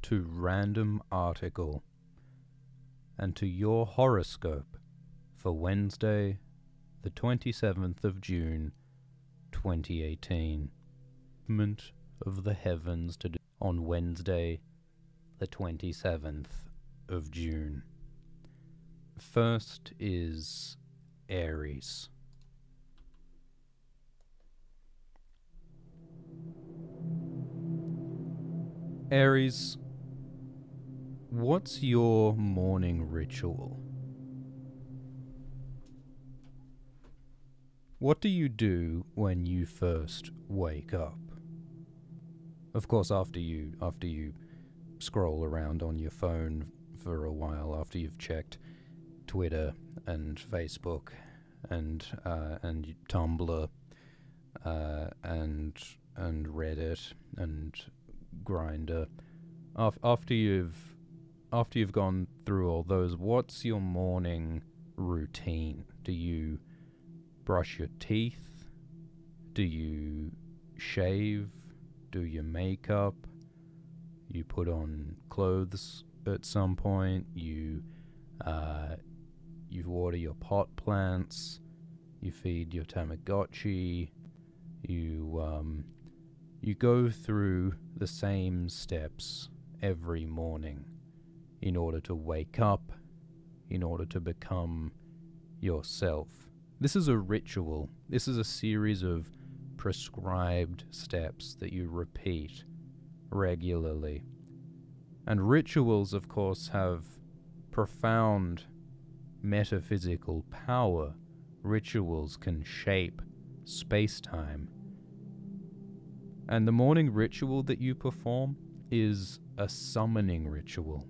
to Random Article and to your horoscope for Wednesday, the 27th of June, 2018. Movement of the heavens to do on Wednesday, the 27th of June. First is Aries. Aries, what's your morning ritual? What do you do when you first wake up? Of course, after you scroll around on your phone for a while, after you've checked Twitter and Facebook and Tumblr and Reddit and Grindr. After you've gone through all those, what's your morning routine? Do you brush your teeth? Do you shave? Do your makeup? You put on clothes at some point? You water your pot plants? You feed your Tamagotchi? You go through the same steps every morning in order to wake up, in order to become yourself. This is a ritual. This is a series of prescribed steps that you repeat regularly. And rituals, of course, have profound metaphysical power. Rituals can shape space-time. And the morning ritual that you perform is a summoning ritual.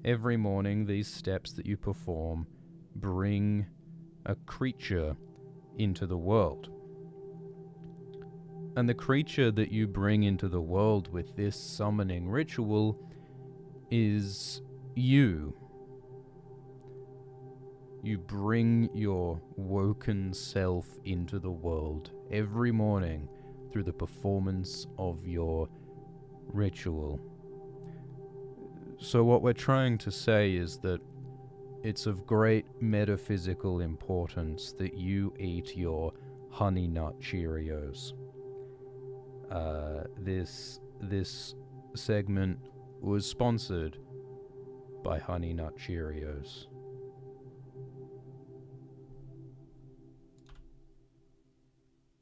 Every morning, these steps that you perform bring a creature into the world. And the creature that you bring into the world with this summoning ritual is you. You bring your woken self into the world every morning through the performance of your ritual. So what we're trying to say is that it's of great metaphysical importance that you eat your Honey Nut Cheerios. This segment was sponsored by Honey Nut Cheerios.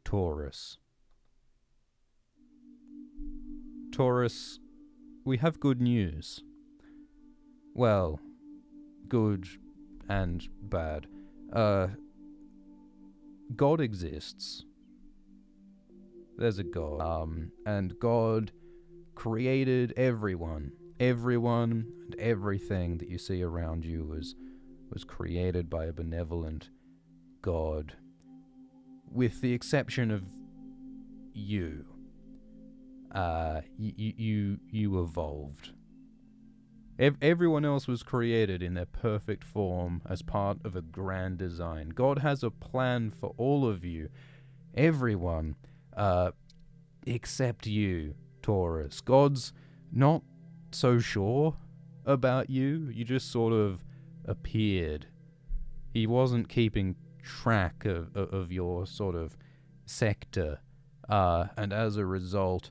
Taurus. Taurus, we have good news. Well, good and bad. God exists. There's a God. And God created everyone. Everyone and everything that you see around you was created by a benevolent God. With the exception of you. You evolved. Everyone else was created in their perfect form as part of a grand design. God has a plan for all of you, everyone, except you, Taurus. God's not so sure about you. You just sort of appeared. He wasn't keeping track of your sort of sector, and as a result,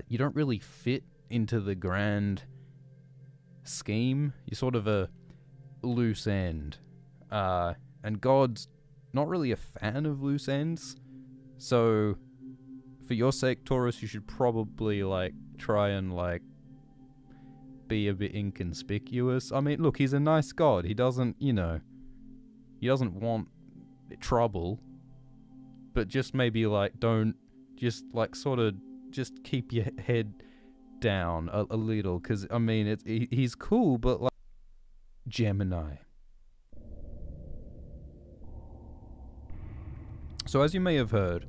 you don't really fit into the grand scheme. You're sort of a loose end. And God's not really a fan of loose ends. So, for your sake, Taurus, you should probably, try and, be a bit inconspicuous. I mean, look, he's a nice God. He doesn't, he doesn't want trouble. But just maybe, don't, just, just keep your head down a little, because I mean he's cool, but Gemini. So as you may have heard,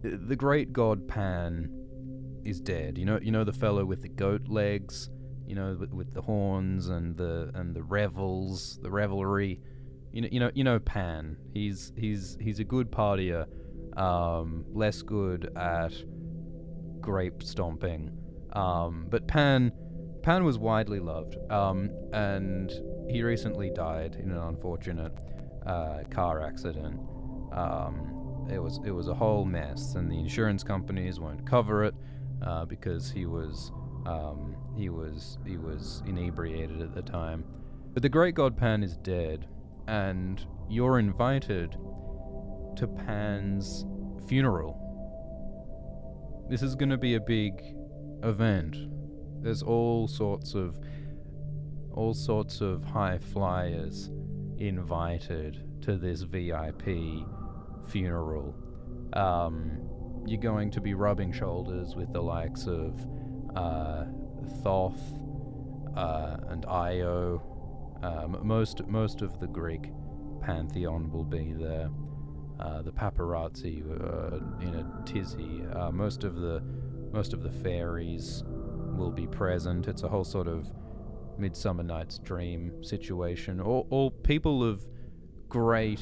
the great god Pan is dead. You know the fellow with the goat legs, with the horns and the revels, the revelry. You know Pan. He's a good partier, less good at grape stomping. But Pan Pan was widely loved, and he recently died in an unfortunate car accident. It was a whole mess, and the insurance companies won't cover it because he was inebriated at the time. But the great god Pan is dead, and you're invited to Pan's funeral. This is going to be a big event. There's all sorts of high flyers invited to this VIP funeral. You're going to be rubbing shoulders with the likes of Thoth and Io. Most of the Greek pantheon will be there. The paparazzi in a tizzy. Most of the fairies will be present. It's a whole sort of Midsummer Night's Dream situation. All people of great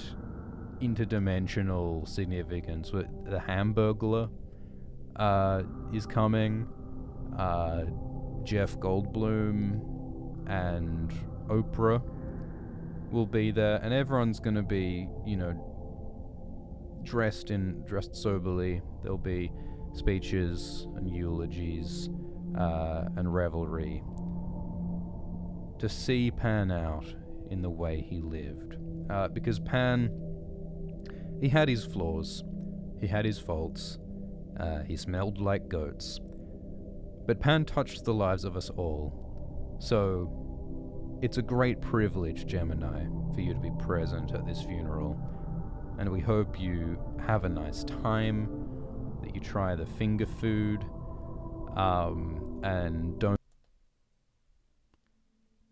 interdimensional significance. The Hamburglar is coming. Jeff Goldblum and Oprah will be there, and everyone's going to be, dressed soberly. There'll be speeches and eulogies and revelry to see Pan out in the way he lived. Because Pan, he had his flaws, he had his faults, he smelled like goats, but Pan touched the lives of us all. So it's a great privilege, Gemini, for you to be present at this funeral, and we hope you have a nice time, that you try the finger food, and don't...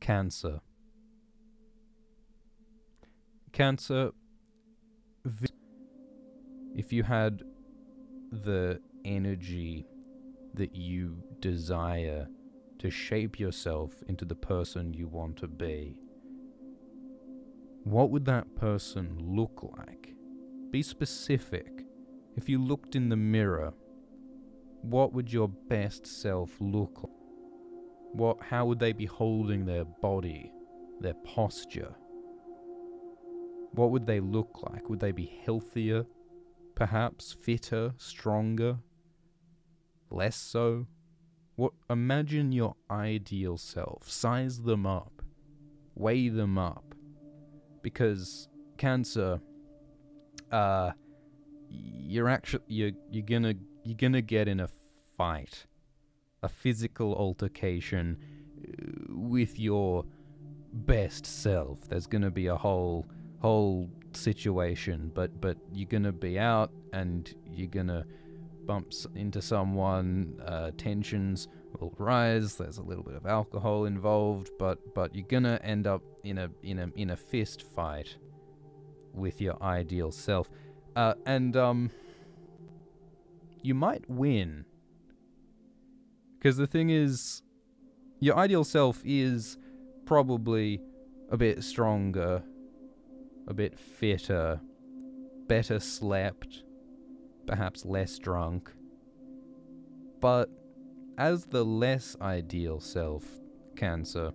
Cancer. Cancer, if you had the energy that you desire to shape yourself into the person you want to be, what would that person look like? Be specific. If you looked in the mirror, what would your best self look like? How would they be holding their body, their posture? What would they look like? Would they be healthier, perhaps fitter, stronger, less so? Imagine your ideal self. Size them up. Weigh them up. Because Cancer, you're gonna get in a fight, a physical altercation with your best self. There's gonna be a whole situation, but you're gonna be out and you're gonna bump into someone. Tensions will rise. There's a little bit of alcohol involved, but you're gonna end up in a fist fight with your ideal self, and you might win. Because the thing is, your ideal self is probably a bit stronger, a bit fitter, better slept, perhaps less drunk. But as the less ideal self, Cancer,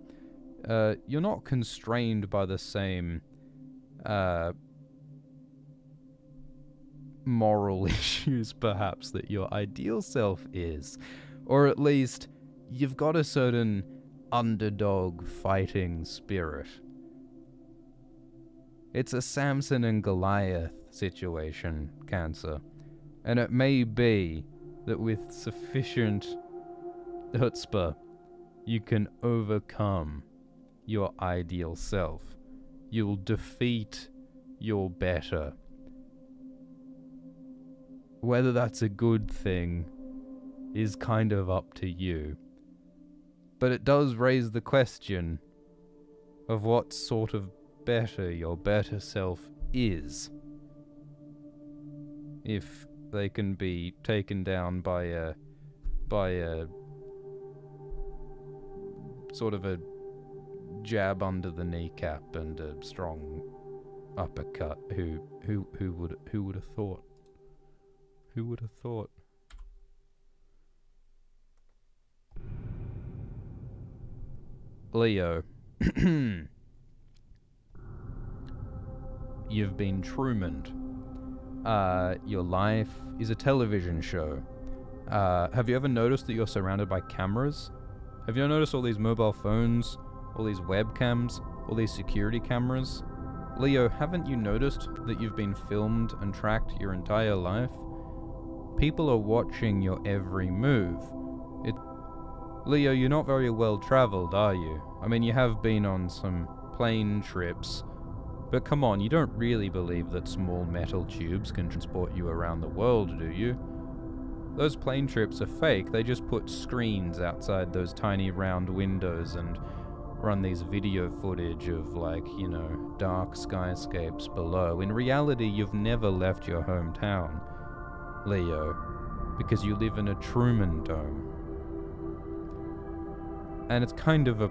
you're not constrained by the same moral issues, perhaps, that your ideal self is. Or at least, you've got a certain underdog fighting spirit. It's a Samson and Goliath situation, Cancer. And it may be that with sufficient chutzpah, you can overcome your ideal self. You'll defeat your better. Whether that's a good thing is kind of up to you. But it does raise the question of what sort of better your better self is. If they can be taken down by a sort of a jab under the kneecap and a strong uppercut. Who would have thought? Who would have thought? Leo. You've been Truman'd. Your life is a television show. Have you ever noticed that you're surrounded by cameras? Have you ever noticed all these mobile phones, all these webcams, all these security cameras? Leo, haven't you noticed that you've been filmed and tracked your entire life? People are watching your every move. Leo, you're not very well traveled, are you? I mean, you have been on some plane trips, but come on, you don't really believe that small metal tubes can transport you around the world, do you? Those plane trips are fake. They just put screens outside those tiny round windows and run these video footage of, like, you know, dark skyscapes below. In reality, you've never left your hometown, Leo, because you live in a Truman Dome. And it's kind of a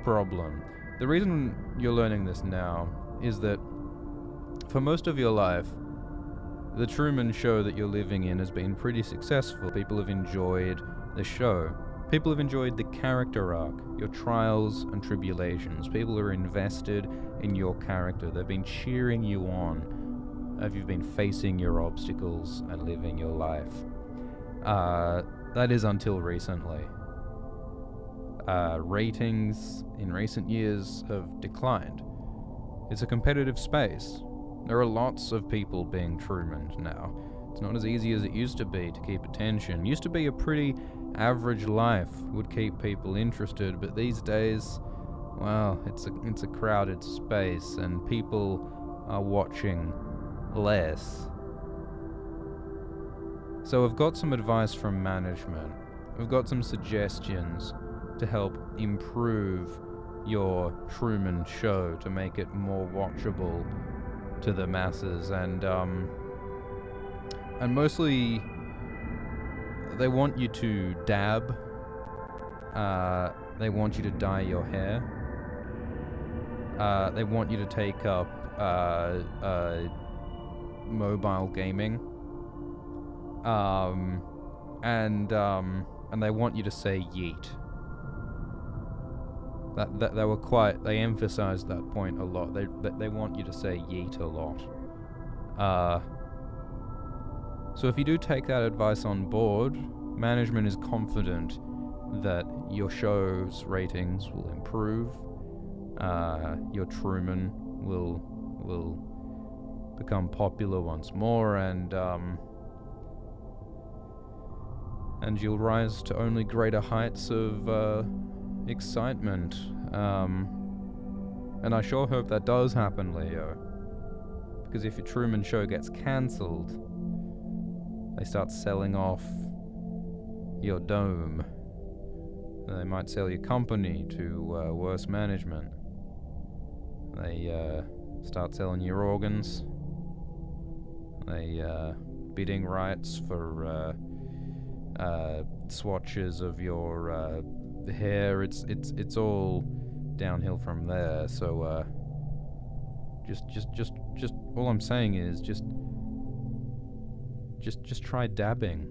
problem. The reason you're learning this now is that for most of your life, the Truman Show that you're living in has been pretty successful. People have enjoyed the show. People have enjoyed the character arc, your trials and tribulations. People are invested in your character. They've been cheering you on as you've been facing your obstacles and living your life. That is until recently. Ratings in recent years have declined. It's a competitive space. There are lots of people being Truman'd now. It's not as easy as it used to be to keep attention. Used to be a pretty average life would keep people interested, but these days, well, it's a crowded space and people are watching less. So I've got some advice from management. I've got some suggestions to help improve your Truman Show to make it more watchable to the masses, and mostly they want you to dab. They want you to dye your hair. They want you to take up mobile gaming. And they want you to say yeet. They were quite. They emphasized that point a lot. They want you to say yeet a lot. So if you do take that advice on board, management is confident that your show's ratings will improve. Your Truman will become popular once more, and you'll rise to only greater heights of excitement. And I sure hope that does happen, Leo. Because if your Truman Show gets cancelled, they start selling off your dome. They might sell your company to worse management. They start selling your organs. They bidding rights for swatches of your hair. It's all downhill from there. So just all I'm saying is just try dabbing.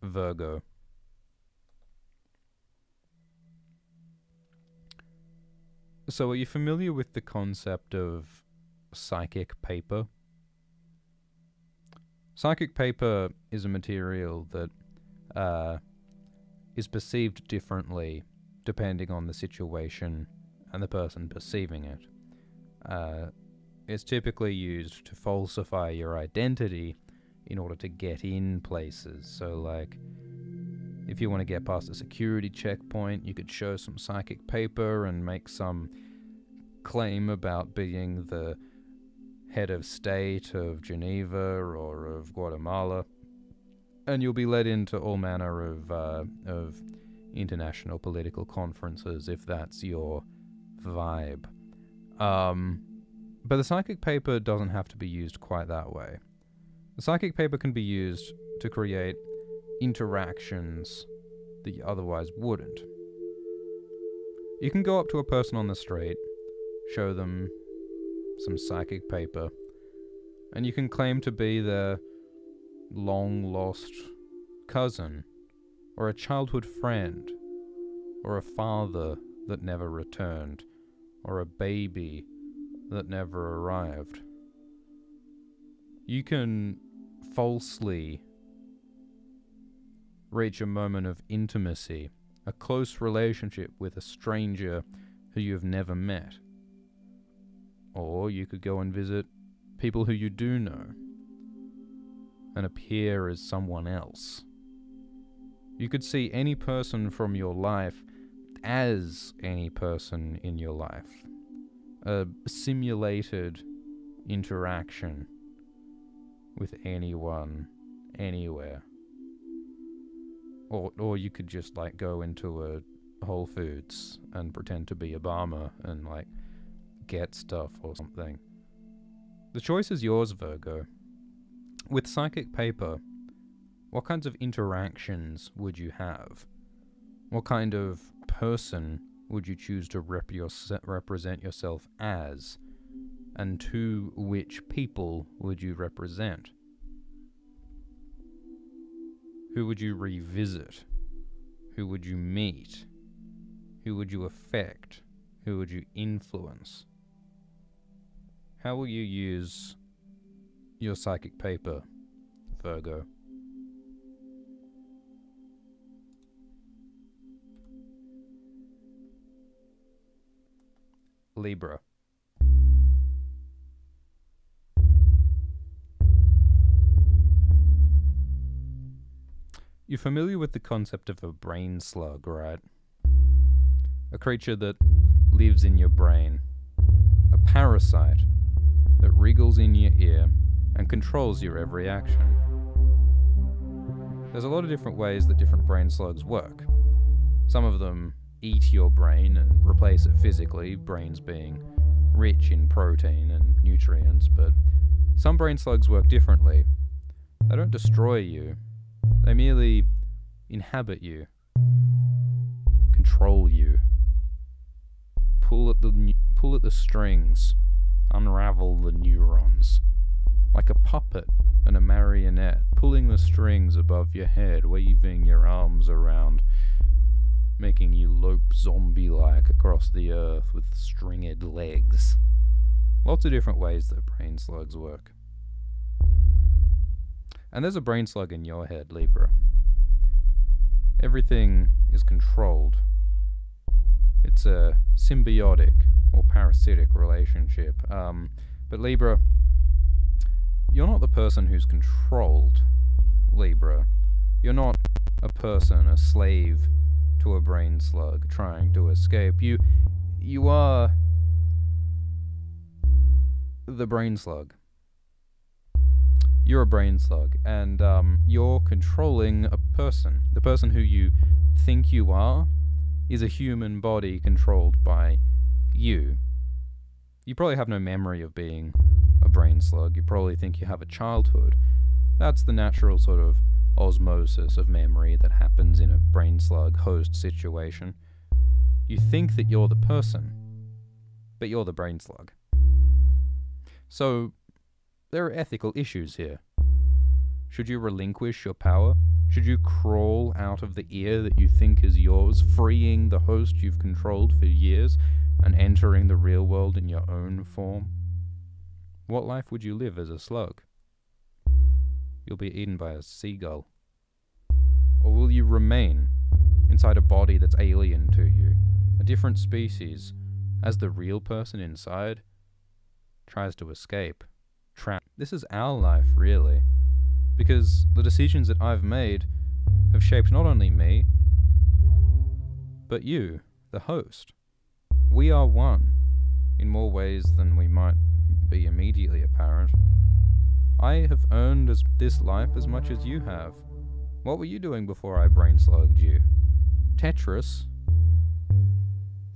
Virgo. So are you familiar with the concept of psychic paper? Psychic paper is a material that is perceived differently depending on the situation and the person perceiving it. It's typically used to falsify your identity in order to get in places. So, like, if you want to get past a security checkpoint, you could show some psychic paper and make some claim about being the head of state of Geneva or of Guatemala, and you'll be led into all manner of international political conferences if that's your vibe. But the psychic paper doesn't have to be used quite that way. The psychic paper can be used to create interactions that you otherwise wouldn't. You can go up to a person on the street, show them some psychic paper, And you can claim to be their long-lost cousin, or a childhood friend, or a father that never returned, or a baby that never arrived. You can falsely reach a moment of intimacy, a close relationship with a stranger who you have never met. Or you could go and visit people who you do know and appear as someone else. You could see any person from your life as any person in your life. A simulated interaction with anyone, anywhere. Or you could just like go into a Whole Foods and pretend to be Obama and like get stuff or something. The choice is yours, Virgo. With psychic paper, what kinds of interactions would you have? What kind of person would you choose to represent yourself as? And to which people would you represent? Who would you revisit? Who would you meet? Who would you affect? Who would you influence? How will you use your psychic paper, Virgo? Libra. You're familiar with the concept of a brain slug, right? A creature that lives in your brain. A parasite that wriggles in your ear and controls your every action. There's a lot of different ways that different brain slugs work. Some of them eat your brain and replace it physically, brains being rich in protein and nutrients, but some brain slugs work differently. They don't destroy you. They merely inhabit you, control you, pull at the strings, unravel the neurons, like a puppet and a marionette, pulling the strings above your head, waving your arms around, making you lope zombie-like across the earth with stringed legs. Lots of different ways that brain slugs work. And there's a brain slug in your head, Libra. Everything is controlled. It's a symbiotic or parasitic relationship. But Libra, you're not the person who's controlled, Libra. You're not a person, a slave to a brain slug trying to escape. You are the brain slug. You're a brain slug, and you're controlling a person. The person who you think you are is a human body controlled by you. You probably have no memory of being a brain slug. You probably think you have a childhood. That's the natural sort of osmosis of memory that happens in a brain slug host situation. You think that you're the person, but you're the brain slug. So, there are ethical issues here. Should you relinquish your power? Should you crawl out of the ear that you think is yours, freeing the host you've controlled for years, and entering the real world in your own form? What life would you live as a slug? You'll be eaten by a seagull. Or will you remain inside a body that's alien to you, a different species, as the real person inside tries to escape? This is our life, really, because the decisions that I've made have shaped not only me, but you, the host. We are one, in more ways than we might be immediately apparent. I have earned this life as much as you have. What were you doing before I brain slugged you? Tetris?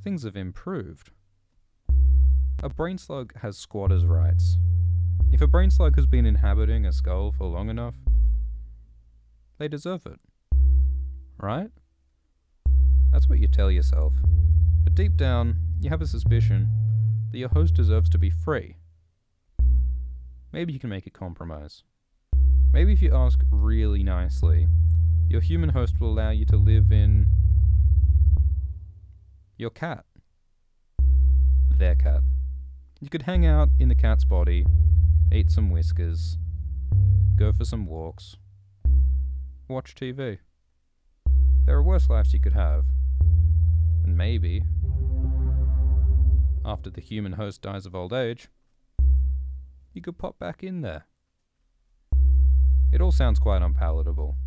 Things have improved. A brain slug has squatters' rights. If a brain slug has been inhabiting a skull for long enough, they deserve it. Right? That's what you tell yourself. But deep down, you have a suspicion that your host deserves to be free. maybe you can make a compromise. Maybe if you ask really nicely, your human host will allow you to live in your cat. Their cat. You could hang out in the cat's body, eat some whiskers, go for some walks, watch TV. There are worse lives you could have. And maybe, after the human host dies of old age, you could pop back in there. It all sounds quite unpalatable.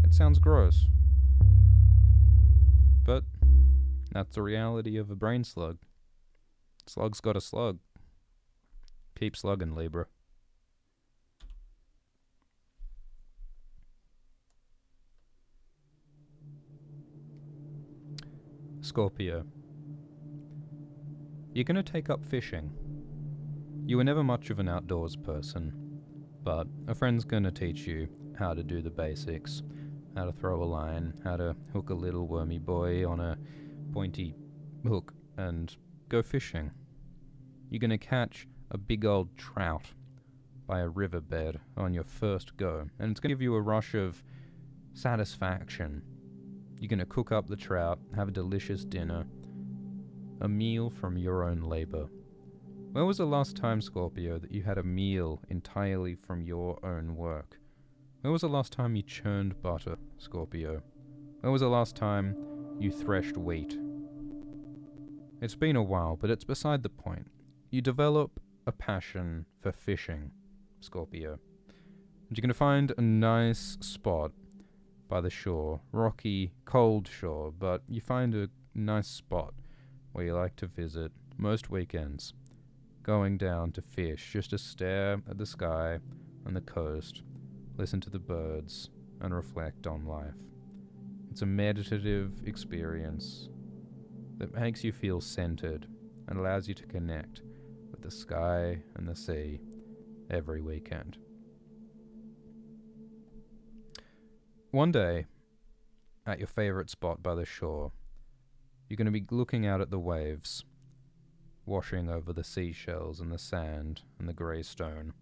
It sounds gross. But that's the reality of a brain slug. Slug's got a slug. Keep slugging, Libra. Scorpio. You're going to take up fishing. You were never much of an outdoors person, but a friend's going to teach you how to do the basics, how to throw a line, how to hook a little wormy boy on a pointy hook and go fishing. You're going to catch a big old trout by a riverbed on your first go, and it's going to give you a rush of satisfaction. You're going to cook up the trout, have a delicious dinner, a meal from your own labor. When was the last time, Scorpio, that you had a meal entirely from your own work? When was the last time you churned butter, Scorpio? When was the last time you threshed wheat? It's been a while, but it's beside the point. You develop a passion for fishing, Scorpio. And you're going to find a nice spot by the shore, rocky, cold shore, but you find a nice spot where you like to visit most weekends, going down to fish, just to stare at the sky and the coast, listen to the birds, and reflect on life. It's a meditative experience that makes you feel centered and allows you to connect with the sky and the sea every weekend. One day, at your favorite spot by the shore, you're going to be looking out at the waves, washing over the seashells and the sand and the grey stone,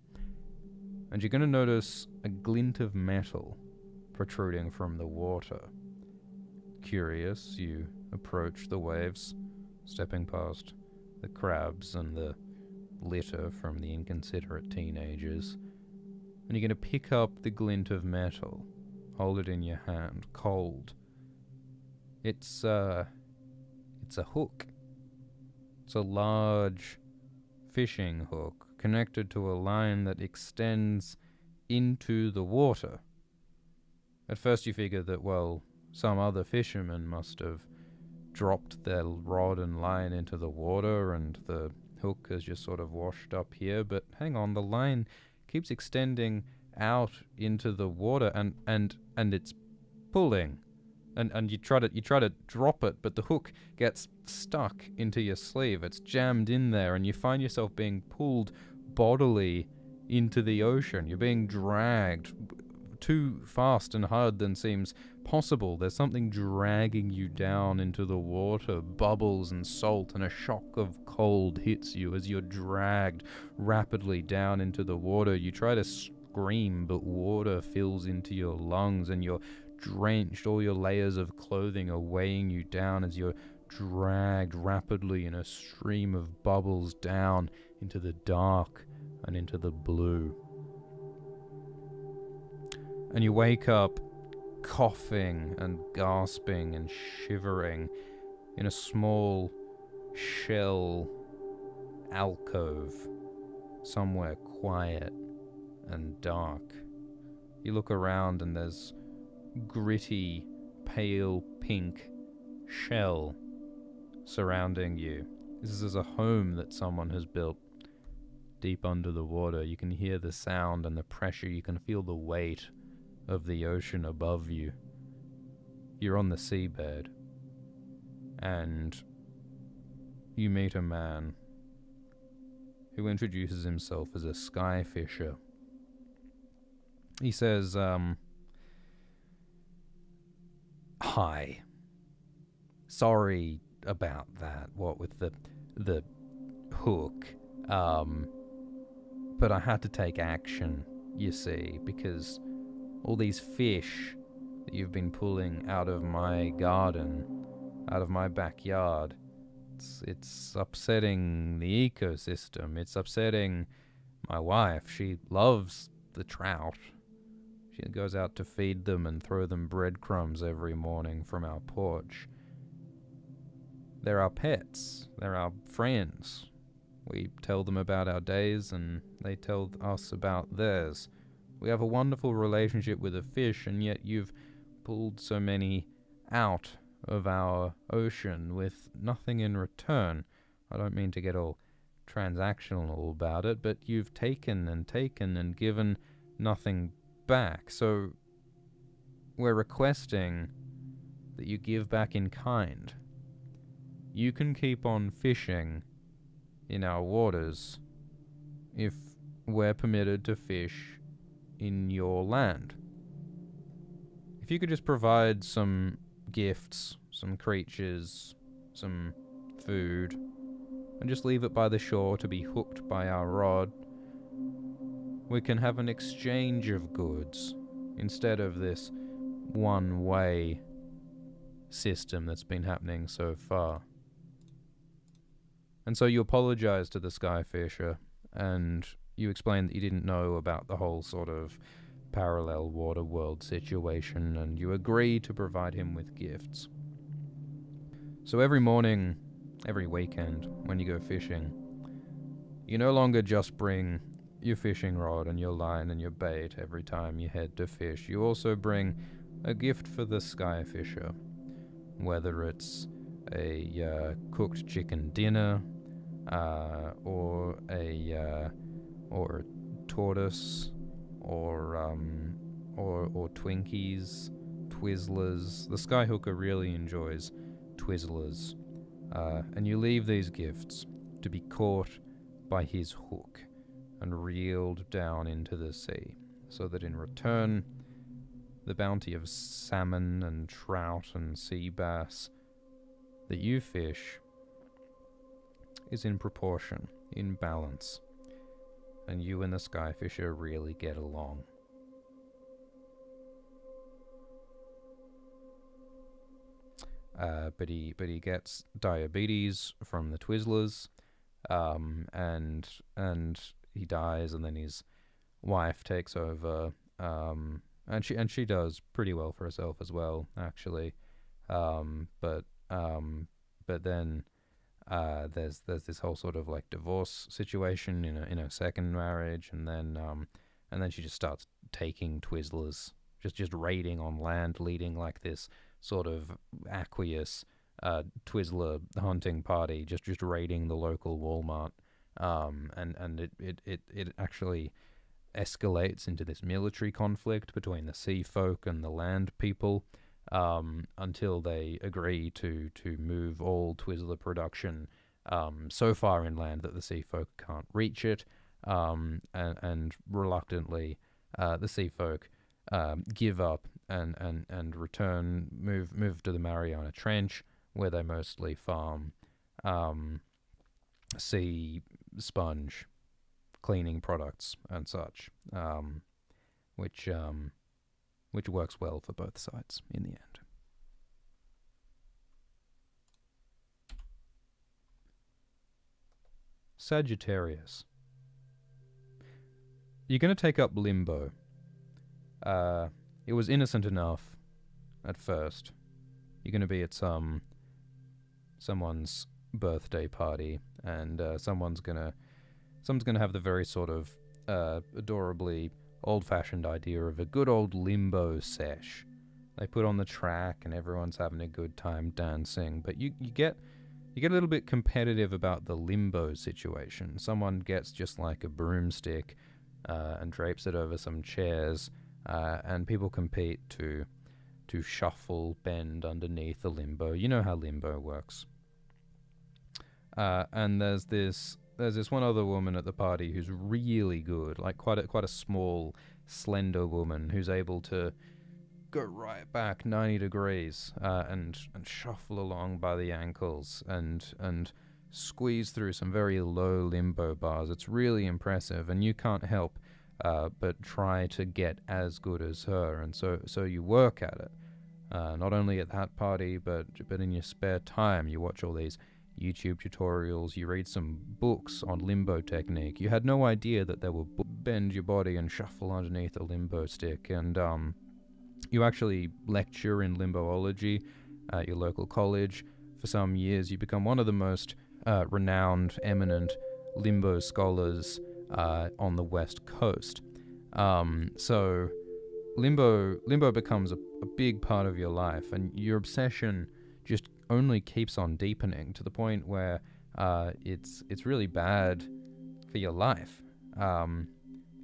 and you're going to notice a glint of metal protruding from the water. Curious, you approach the waves, stepping past the crabs and the litter from the inconsiderate teenagers, and you're going to pick up the glint of metal, hold it in your hand, cold. It's a hook. It's a large fishing hook connected to a line that extends into the water. At first you figure that, well, some other fisherman must have dropped their rod and line into the water and the hook has just sort of washed up here, but hang on, the line keeps extending out into the water and it's pulling. And you try to drop it, but the hook gets stuck into your sleeve. It's jammed in there, and you find yourself being pulled bodily into the ocean. You're being dragged too fast and hard than seems possible. There's something dragging you down into the water. Bubbles and salt and a shock of cold hits you as you're dragged rapidly down into the water. You try to scream, but water fills into your lungs and you're drenched. All your layers of clothing are weighing you down as you're dragged rapidly in a stream of bubbles down into the dark and into the blue. And you wake up coughing and gasping and shivering in a small shell alcove somewhere quiet and dark. You look around and there's gritty, pale pink shell surrounding you. This is a home that someone has built deep under the water. You can hear the sound and the pressure. You can feel the weight of the ocean above you. You're on the seabed, and you meet a man who introduces himself as a sky fisher. He says, "Hi. Sorry about that, what with the hook. But But I had to take action, you see, because all these fish that you've been pulling out of my garden, out of my backyard, it's upsetting the ecosystem. It's upsetting my wife. She loves the trout. She goes out to feed them and throw them breadcrumbs every morning from our porch. They're our pets. They're our friends. We tell them about our days and they tell us about theirs. We have a wonderful relationship with the fish, and yet you've pulled so many out of our ocean with nothing in return. I don't mean to get all transactional about it, but you've taken and given nothing back. So we're requesting that you give back in kind. You can keep on fishing in our waters if we're permitted to fish in your land. If you could just provide some gifts, some creatures, some food, and just leave it by the shore to be hooked by our rod, we can have an exchange of goods instead of this one-way system that's been happening so far. And so you apologize to the Skyfisher, and you explain that you didn't know about the whole sort of parallel water world situation, and you agree to provide him with gifts. So every morning, every weekend, when you go fishing, you no longer just bring your fishing rod and your line and your bait every time you head to fish. You also bring a gift for the Skyfisher, whether it's a cooked chicken dinner, or a tortoise, or Twinkies, Twizzlers. The Skyhooker really enjoys Twizzlers, and you leave these gifts to be caught by his hook and reeled down into the sea, so that in return, the bounty of salmon and trout and sea bass that you fish is in proportion, in balance, and you and the Skyfisher really get along. But he gets diabetes from the Twizzlers, and he dies, and then his wife takes over, and she does pretty well for herself as well, actually, but then there's this whole sort of like divorce situation in a second marriage, and then she just starts taking Twizzlers, just raiding on land, leading like this sort of Aquarius Twizzler hunting party, just raiding the local Walmart, and it actually escalates into this military conflict between the sea folk and the land people, until they agree to move all Twizzler production so far inland that the sea folk can't reach it, and reluctantly the sea folk give up and return, move to the Mariana Trench, where they mostly farm sea sponge cleaning products and such, which works well for both sides in the end. Sagittarius. You're going to take up limbo. It was innocent enough at first. You're going to be at someone's birthday party, and someone's gonna have the very sort of adorably old-fashioned idea of a good old limbo sesh. They put on the track and everyone's having a good time dancing, but you get a little bit competitive about the limbo situation. Someone gets just like a broomstick and drapes it over some chairs, and people compete to shuffle, bend underneath the limbo. You know how limbo works. And there's this one other woman at the party who's really good, like quite a small, slender woman who's able to go right back 90 degrees and shuffle along by the ankles and squeeze through some very low limbo bars. It's really impressive, and you can't help but try to get as good as her. And so you work at it, not only at that party, but in your spare time. You watch all these YouTube tutorials, you read some books on limbo technique. You had no idea that they will bend your body and shuffle underneath a limbo stick, and you actually lecture in limboology at your local college. For some years, you become one of the most renowned, eminent limbo scholars on the West Coast. So limbo becomes a big part of your life, and your obsession just only keeps on deepening to the point where it's really bad for your life.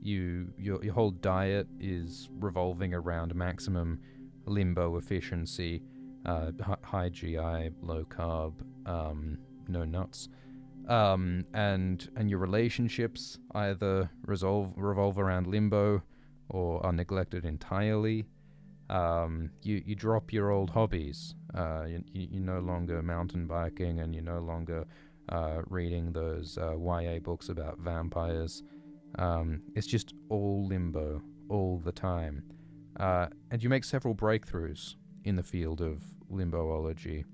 Your whole diet is revolving around maximum limbo efficiency, high GI, low carb, no nuts, and your relationships either revolve around limbo or are neglected entirely. You drop your old hobbies. You're no longer mountain biking, and you're no longer reading those YA books about vampires. It's just all limbo all the time. And you make several breakthroughs in the field of limboology.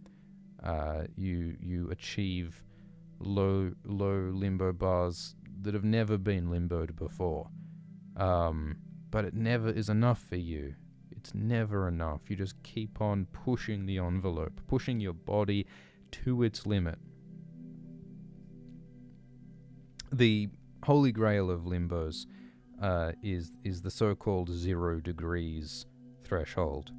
You achieve low limbo bars that have never been limboed before. But it never is enough for you. It's never enough. You just keep on pushing the envelope, pushing your body to its limit. The holy grail of limbos is the so-called 0 degrees threshold.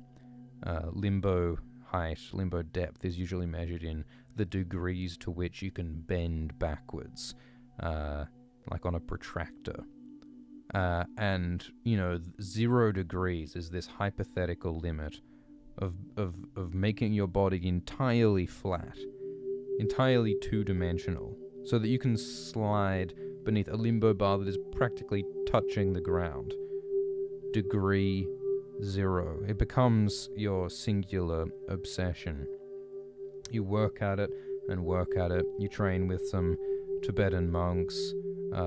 Limbo height, limbo depth is usually measured in the degrees to which you can bend backwards, like on a protractor. And 0 degrees is this hypothetical limit of making your body entirely flat, entirely two-dimensional, so that you can slide beneath a limbo bar that is practically touching the ground. Degree 0. It becomes your singular obsession. You work at it and work at it. You train with some Tibetan monks.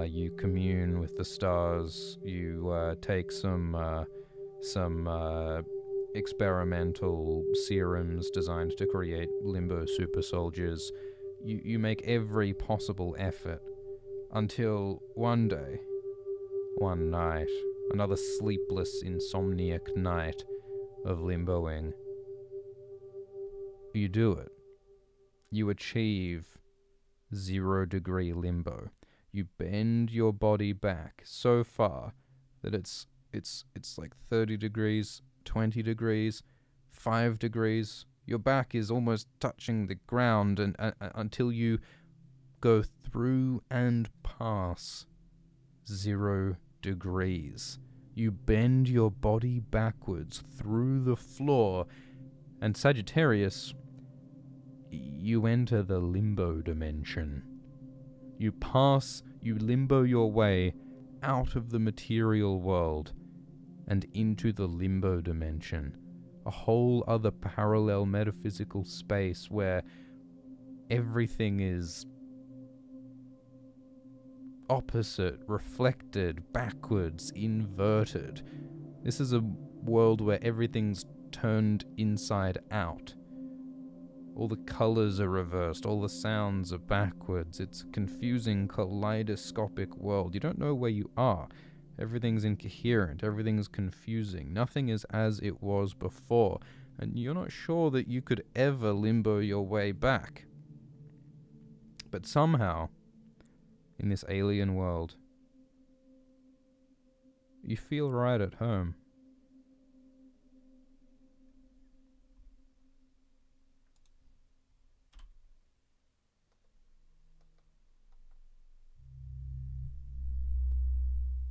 You commune with the stars. You take some experimental serums designed to create limbo super soldiers. You make every possible effort until one day, one night, another sleepless, insomniac night of limboing, you do it. You achieve 0 degree limbo. You bend your body back so far that it's like 30 degrees, 20 degrees, 5 degrees. Your back is almost touching the ground, and until you go through and pass 0 degrees. You bend your body backwards through the floor, and Sagittarius, you enter the limbo dimension. You limbo your way out of the material world and into the limbo dimension, a whole other parallel metaphysical space where everything is opposite, reflected, backwards, inverted. This is a world where everything's turned inside out. All the colors are reversed, all the sounds are backwards. It's a confusing, kaleidoscopic world. You don't know where you are. Everything's incoherent, everything's confusing. Nothing is as it was before, and you're not sure that you could ever limbo your way back. But somehow, in this alien world, you feel right at home.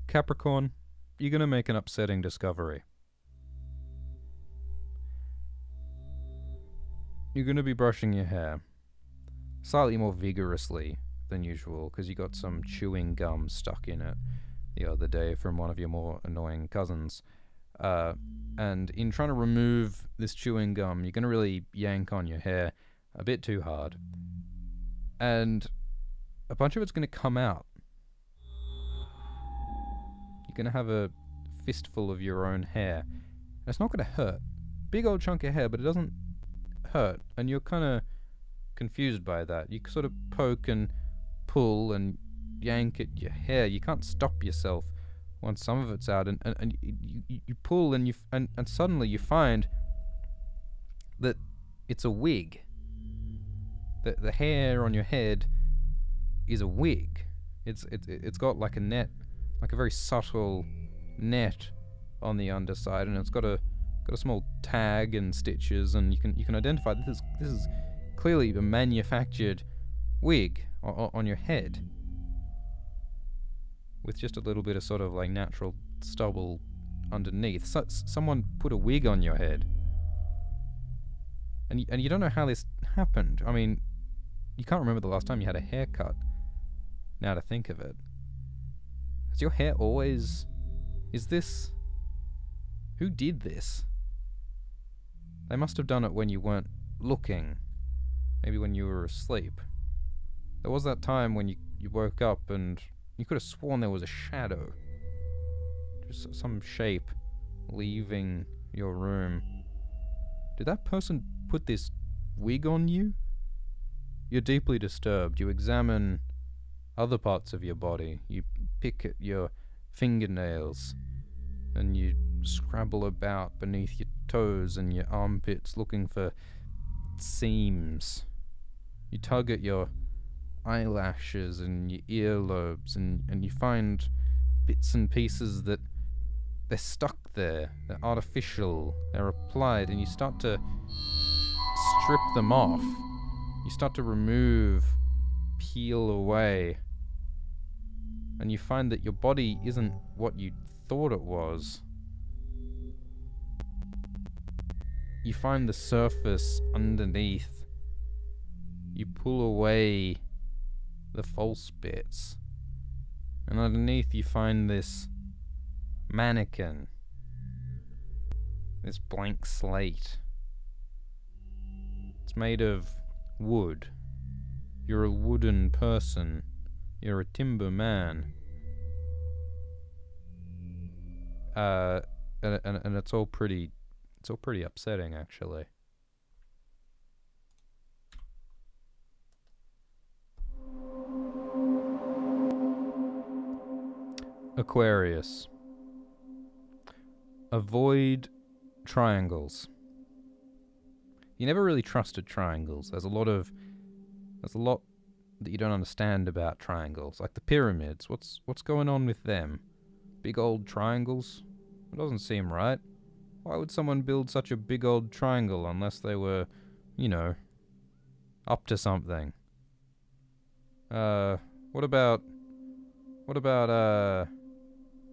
Capricorn, you're going to make an upsetting discovery. You're going to be brushing your hair slightly more vigorously than usual because you got some chewing gum stuck in it the other day from one of your more annoying cousins. And in trying to remove this chewing gum, you're going to really yank on your hair a bit too hard. And a bunch of it's going to come out. You're going to have a fistful of your own hair. And it's not going to hurt. Big old chunk of hair, but it doesn't hurt. And you're kind of confused by that. You sort of poke and pull and yank at your hair. You can't stop yourself once some of it's out. And you pull and and suddenly you find that it's a wig. The hair on your head is a wig. It's got like a net, like a very subtle net on the underside, and it's got a small tag and stitches, and you can identify this is clearly a manufactured wig on your head, with just a little bit of sort of like natural stubble underneath. So, someone put a wig on your head, and you don't know how this happened. I mean, you can't remember the last time you had a haircut. Now to think of it, has your hair always? Is this? Who did this? They must have done it when you weren't looking. Maybe when you were asleep. There was that time when you woke up and you could have sworn there was a shadow. Just some shape leaving your room. Did that person put this wig on you? You're deeply disturbed. You examine other parts of your body. You pick at your fingernails and you scrabble about beneath your toes and your armpits looking for seams. You tug at your eyelashes and your earlobes and you find bits and pieces that they're stuck there. They're artificial. They're applied, and you start to strip them off. You start to remove, peel away, and you find that your body isn't what you thought it was. You find the surface underneath. You pull away the false bits, and underneath you find this mannequin, this blank slate. It's made of wood. You're a wooden person. You're a timber man. And it's all pretty upsetting, actually. Aquarius. Avoid triangles. You never really trusted triangles. There's a lot that you don't understand about triangles. Like the pyramids. What's going on with them? Big old triangles? It doesn't seem right. Why would someone build such a big old triangle unless they were, you know, up to something? What about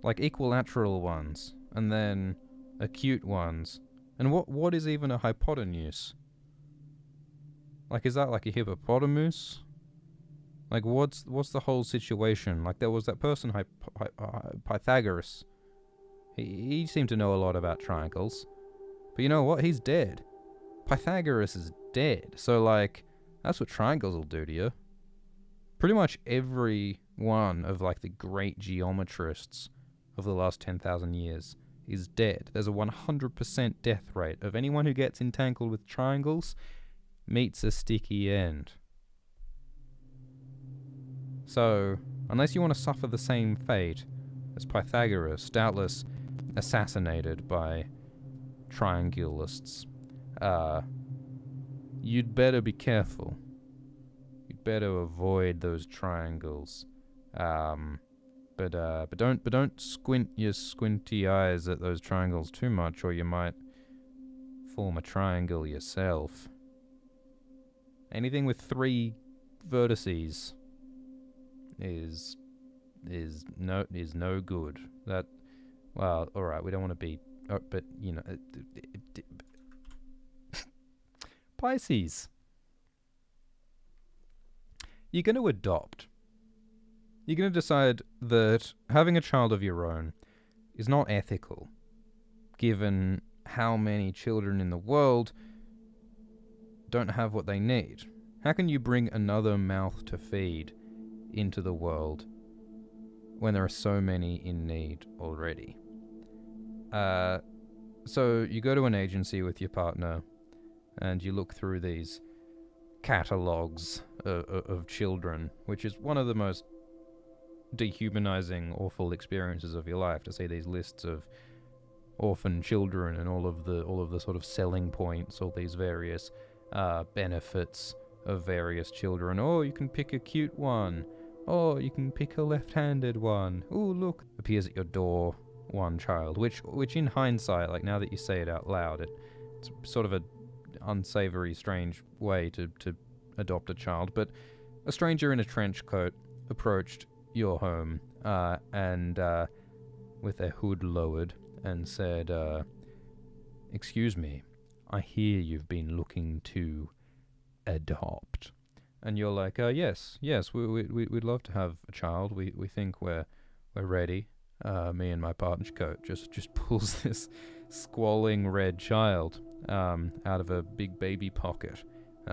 like equilateral ones, and then acute ones? And what is even a hypotenuse? Like, is that like a hippopotamus? Like, what's the whole situation? Like, there was that person, Pythagoras. He seemed to know a lot about triangles. But you know what? He's dead. Pythagoras is dead. So, like, that's what triangles will do to you. Pretty much every one of, like, the great geometrists of the last 10,000 years is dead. There's a 100% death rate of anyone who gets entangled with triangles meets a sticky end. So, unless you want to suffer the same fate as Pythagoras, doubtless assassinated by triangulists, you'd better be careful. You'd better avoid those triangles. But don't squint your squinty eyes at those triangles too much, or you might form a triangle yourself. Anything with 3 vertices is no good. That, well, all right, we don't want to be, but you know, Pisces. You're going to adopt. You're going to decide that having a child of your own is not ethical, given how many children in the world don't have what they need. How can you bring another mouth to feed into the world when there are so many in need already. So you go to an agency with your partner and you look through these catalogs of children, which is one of the most dehumanizing, awful experiences of your life, to see these lists of orphan children and all of the sort of selling points, all these various benefits of various children. Oh, you can pick a cute one. Oh, you can pick a left-handed one. Oh, look, appears at your door, one child, which in hindsight, like now that you say it out loud, it's sort of a unsavory, strange way to adopt a child. But a stranger in a trench coat approached your home and with their hood lowered and said, "Excuse me, I hear you've been looking to adopt." And you're like, yes, we'd love to have a child. We think we're ready." Me and my partner's coat just pulls this squalling red child out of a big baby pocket.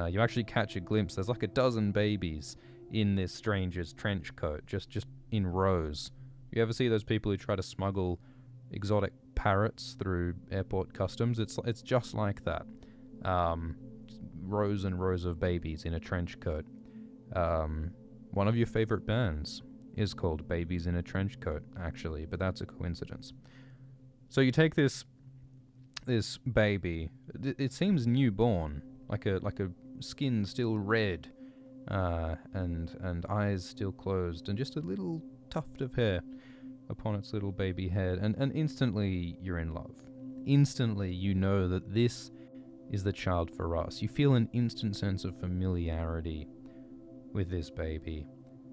You actually catch a glimpse. There's like a dozen babies in this stranger's trench coat, just in rows. You ever see those people who try to smuggle exotic parrots through airport customs? It's just like that. Rows and rows of babies in a trench coat. One of your favorite bands is called Babies in a Trench Coat, actually, but that's a coincidence. So you take this baby. It seems newborn, like a skin still red, and eyes still closed, and just a little tuft of hair upon its little baby head, and instantly you're in love. Instantly you know that this is the child for us. You feel an instant sense of familiarity with this baby,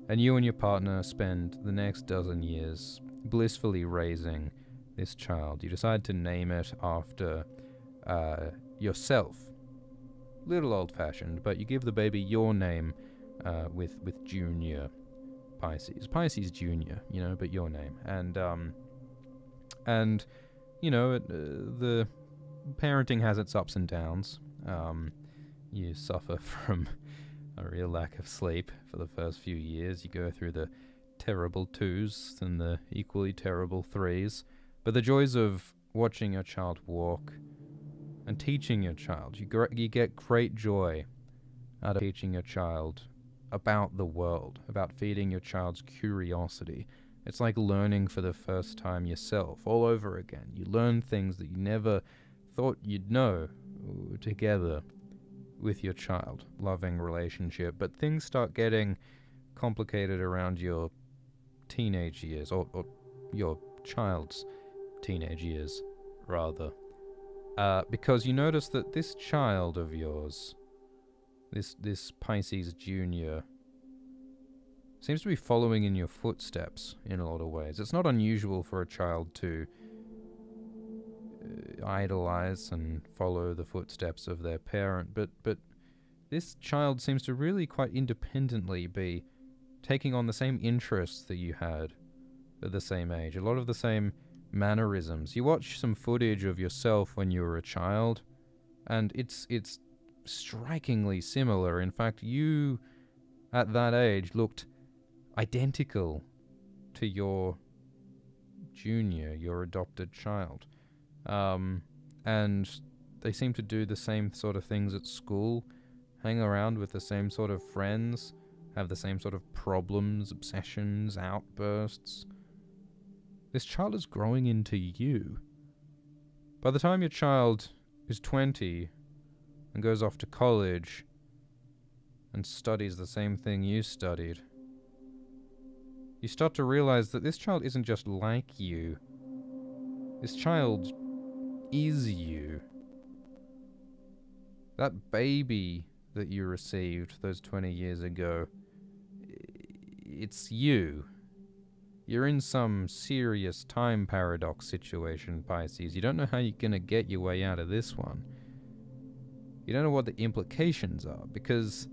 and you and your partner spend the next dozen years blissfully raising this child. You decide to name it after yourself. Little old-fashioned, but you give the baby your name with Junior Pisces Junior, but your name. And the parenting has its ups and downs. You suffer from a real lack of sleep for the first few years. You go through the terrible 2s and the equally terrible 3s. But the joys of watching your child walk and teaching your child, you get great joy out of teaching your child about the world, about feeding your child's curiosity. It's like learning for the first time yourself, all over again. You learn things that you never thought you'd know together with your child. Loving relationship. But things start getting complicated around your teenage years, or your child's teenage years, rather. Because you notice that this child of yours, this Pisces Junior, seems to be following in your footsteps in a lot of ways. It's not unusual for a child to idolize and follow the footsteps of their parent, but this child seems to really quite independently be taking on the same interests that you had at the same age, a lot of the same mannerisms. You watch some footage of yourself when you were a child, and it's strikingly similar. In fact, you at that age looked identical to your junior, your adopted child. And they seem to do the same sort of things at school, hang around with the same sort of friends, have the same sort of problems, obsessions, outbursts. This child is growing into you. By the time your child is 20 and goes off to college and studies the same thing you studied, you start to realize that this child isn't just like you. This child is you. That baby that you received those 20 years ago, it's you. You're in some serious time paradox situation, Pisces. You don't know how you're going to get your way out of this one. You don't know what the implications are, because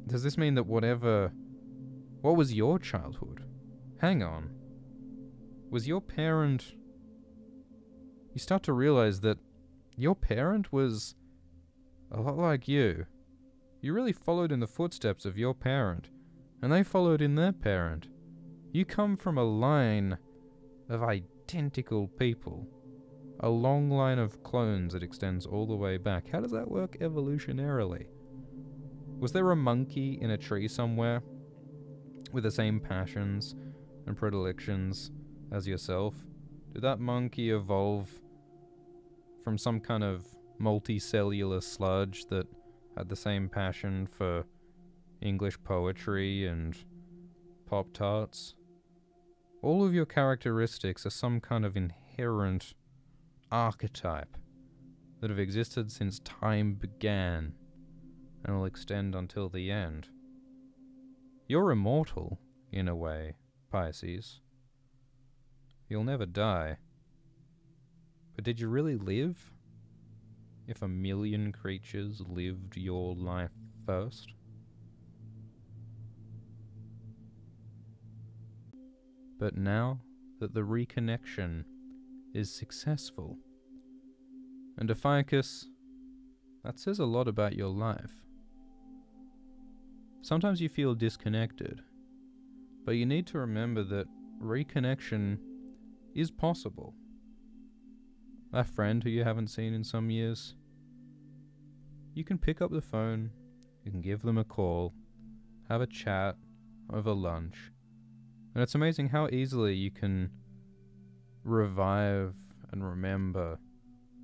does this mean that what was your childhood? Hang on. Was your parent... You start to realize that your parent was a lot like you. You really followed in the footsteps of your parent, and they followed in their parent. You come from a line of identical people. A long line of clones that extends all the way back. How does that work evolutionarily? Was there a monkey in a tree somewhere with the same passions and predilections as yourself? Did that monkey evolve from some kind of multicellular sludge that had the same passion for English poetry and Pop-Tarts? All of your characteristics are some kind of inherent archetype that have existed since time began and will extend until the end. You're immortal, in a way, Pisces. You'll never die. But did you really live? If 1,000,000 creatures lived your life first? But now that the reconnection is successful, and Ophiuchus, that says a lot about your life. Sometimes you feel disconnected, but you need to remember that reconnection is possible. That friend who you haven't seen in some years, you can pick up the phone, you can give them a call, have a chat over lunch, and it's amazing how easily you can revive and remember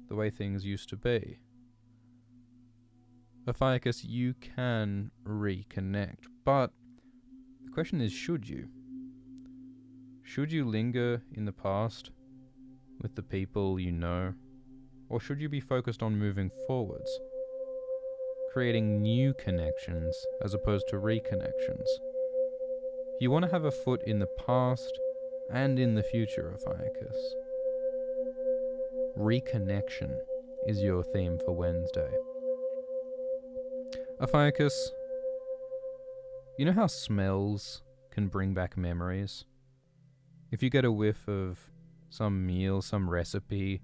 the way things used to be. Ophiuchus, you can reconnect, but the question is, should you? Should you linger in the past with the people you know, or should you be focused on moving forwards, creating new connections as opposed to reconnections? You want to have a foot in the past and in the future, Ophiuchus. Reconnection is your theme for Wednesday. Ophiuchus, you know how smells can bring back memories? If you get a whiff of some meal, some recipe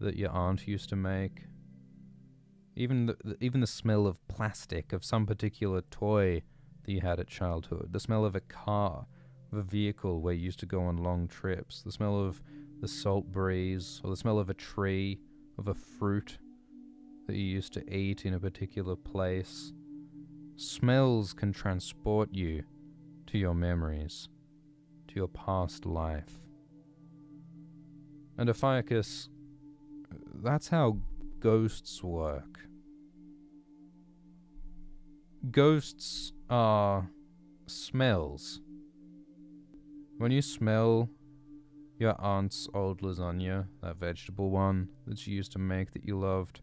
that your aunt used to make, even the smell of plastic, of some particular toy that you had at childhood, the smell of a car, of a vehicle where you used to go on long trips, the smell of the salt breeze, or the smell of a tree, of a fruit that you used to eat in a particular place. Smells can transport you to your memories, to your past life. And Ophiuchus, that's how ghosts work. Ghosts are smells. When you smell your aunt's old lasagna, that vegetable one that she used to make that you loved,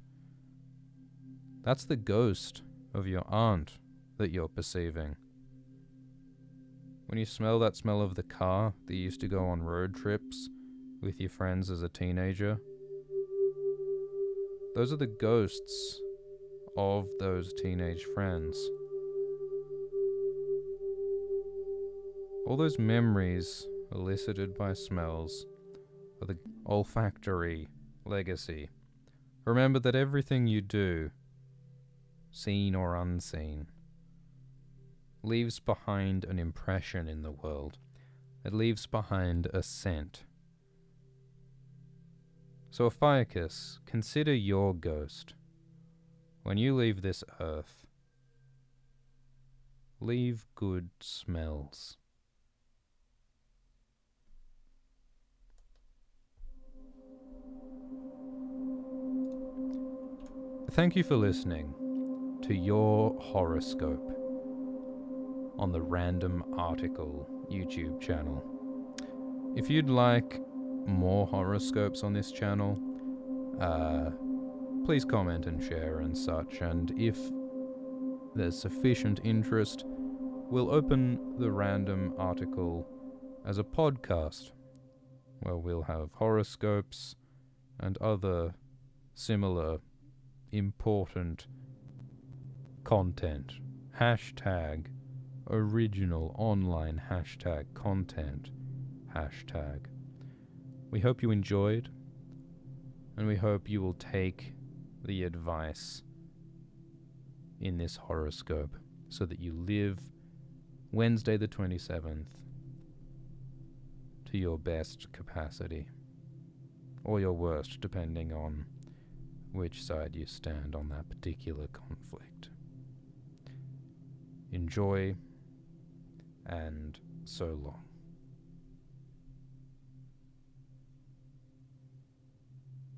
that's the ghost of your aunt that you're perceiving. When you smell that smell of the car that you used to go on road trips with your friends as a teenager, those are the ghosts of those teenage friends. All those memories elicited by smells are the olfactory legacy. Remember that everything you do, seen or unseen, leaves behind an impression in the world. It leaves behind a scent. So Ophiuchus, consider your ghost. When you leave this earth, leave good smells. Thank you for listening to your horoscope on the Random Article YouTube channel. If you'd like more horoscopes on this channel, please comment and share and such, and if there's sufficient interest, we'll open the Random Article as a podcast, where we'll have horoscopes and other similar important content. Hashtag original online hashtag content hashtag. We hope you enjoyed, and we hope you will take the advice in this horoscope so that you live Wednesday the 27th, to your best capacity, or your worst, depending on which side you stand on that particular conflict. Enjoy, and so long.